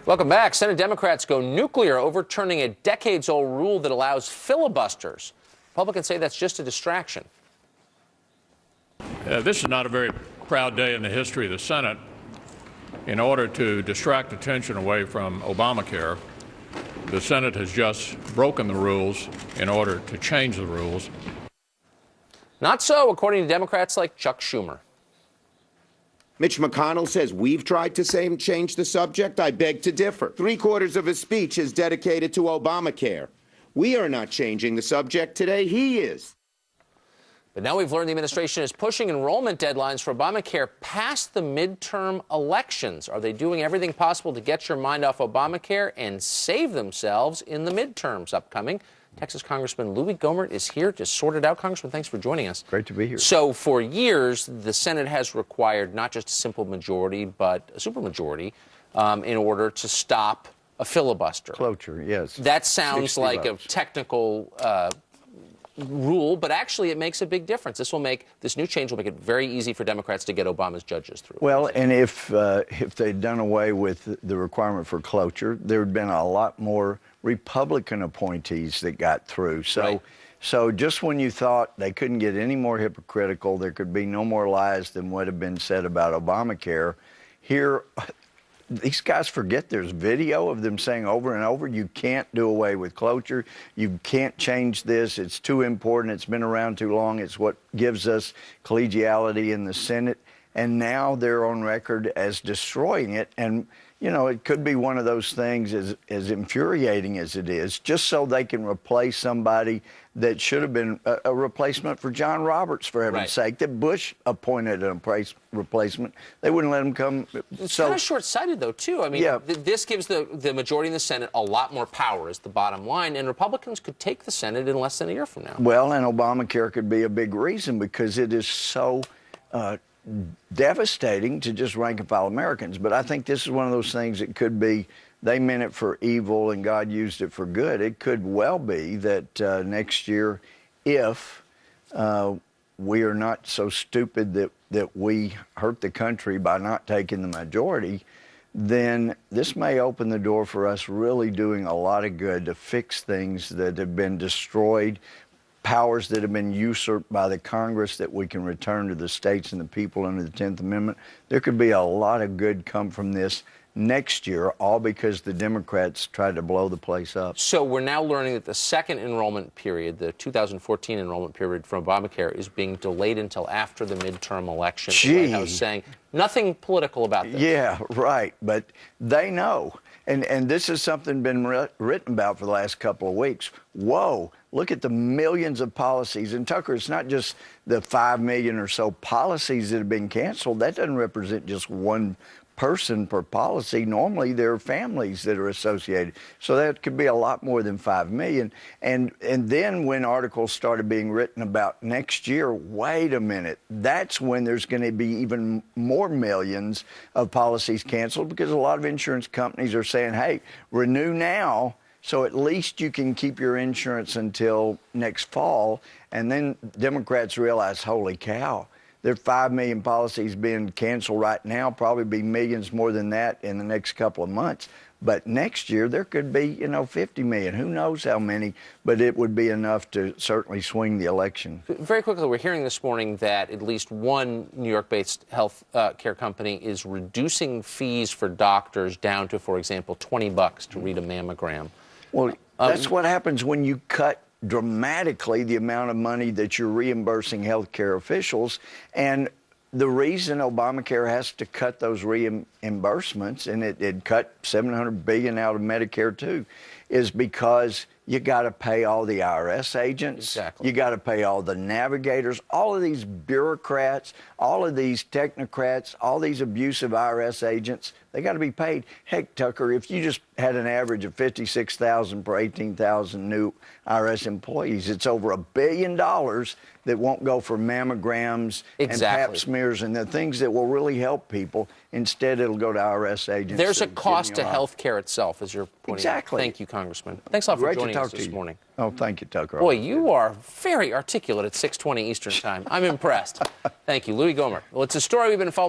Welcome back. Senate Democrats go nuclear, overturning a decades-old rule that allows filibusters. Republicans say that's just a distraction. This is not a very proud day in the history of the Senate. In order to distract attention away from Obamacare, the Senate has just broken the rules in order to change the rules. Not so, according to Democrats like Chuck Schumer. Mitch McConnell says we've tried to change the subject. I beg to differ. 3/4 of his speech is dedicated to Obamacare. We are not changing the subject today. He is. But now we've learned the administration is pushing enrollment deadlines for Obamacare past the midterm elections. Are they doing everything possible to get your mind off Obamacare and save themselves in the midterms upcoming? Texas Congressman Louie Gohmert is here to sort it out. Congressman, thanks for joining us. Great to be here. So for years, the Senate has required not just a simple majority, but a supermajority in order to stop a filibuster. Cloture, yes. That sounds like votes. a technical rule, but actually it makes a big difference. This new change will make it very easy for Democrats to get Obama's judges through. Well, and if they'd done away with the requirement for cloture, there would have been a lot more Republican appointees that got through. So just when you thought they couldn't get any more hypocritical, there could be no more lies than what had been said about Obamacare, here these guys forget there's video of them saying over and over, you can't do away with cloture. You can't change this. It's too important. It's been around too long. It's what gives us collegiality in the Senate. And now they're on record as destroying it. And, you know, it could be one of those things as infuriating as it is, just so they can replace somebody that should have been a replacement for John Roberts, for heaven's sake, that Bush appointed a replacement. They wouldn't let him come. It's kind of short-sighted, though, too. I mean, this gives the majority in the Senate a lot more power, is the bottom line, and Republicans could take the Senate in less than a year from now. Well, and Obamacare could be a big reason, because it is so devastating to just rank-and-file Americans. But I think this is one of those things that could be, they meant it for evil and God used it for good. It could well be that next year, if we are not so stupid that we hurt the country by not taking the majority, then this may open the door for us really doing a lot of good to fix things that have been destroyed, powers that have been usurped by the Congress that we can return to the states and the people under the 10th Amendment. There could be a lot of good come from this next year, all because the Democrats tried to blow the place up. So we're now learning that the second enrollment period, the 2014 enrollment period for Obamacare, is being delayed until after the midterm election. Gee. The White House saying nothing political about this. Yeah, right. But they know. And this is something been written about for the last couple of weeks. Whoa, look at the millions of policies. And Tucker, it's not just the 5 million or so policies that have been canceled. That doesn't represent just one person per policy. Normally there are families that are associated. So that could be a lot more than 5 million. And then when articles started being written about next year, wait a minute, that's when there's going to be even more millions of policies canceled, because a lot of insurance companies are saying, hey, renew now, so at least you can keep your insurance until next fall. And then Democrats realize, holy cow, there are 5 million policies being canceled right now, probably be millions more than that in the next couple of months. But next year, there could be, 50 million. Who knows how many, but it would be enough to certainly swing the election. Very quickly, we're hearing this morning that at least one New York-based health care company is reducing fees for doctors down to, for example, $20 to read a mammogram. Well, that's what happens when you cut dramatically the amount of money that you're reimbursing healthcare officials. And the reason Obamacare has to cut those reimbursements, and it cut $700 billion out of Medicare too, is because you got to pay all the IRS agents. Exactly. You got to pay all the navigators, all of these bureaucrats, all of these technocrats, all these abusive IRS agents. They got to be paid. Heck, Tucker, if you just had an average of $56,000 per 18,000 new IRS employees, it's over $1 billion that won't go for mammograms and pap smears and the things that will really help people. Instead, it'll go to IRS agents. There's a cost to health care itself, as you're pointing out. Exactly. Thank you, Congressman. Thanks a lot for joining us this morning. Oh, thank you, Tucker. Boy, you are very articulate at 6:20 Eastern Time. I'm impressed. Thank you, Louie Gohmert. Well, it's a story we've been following.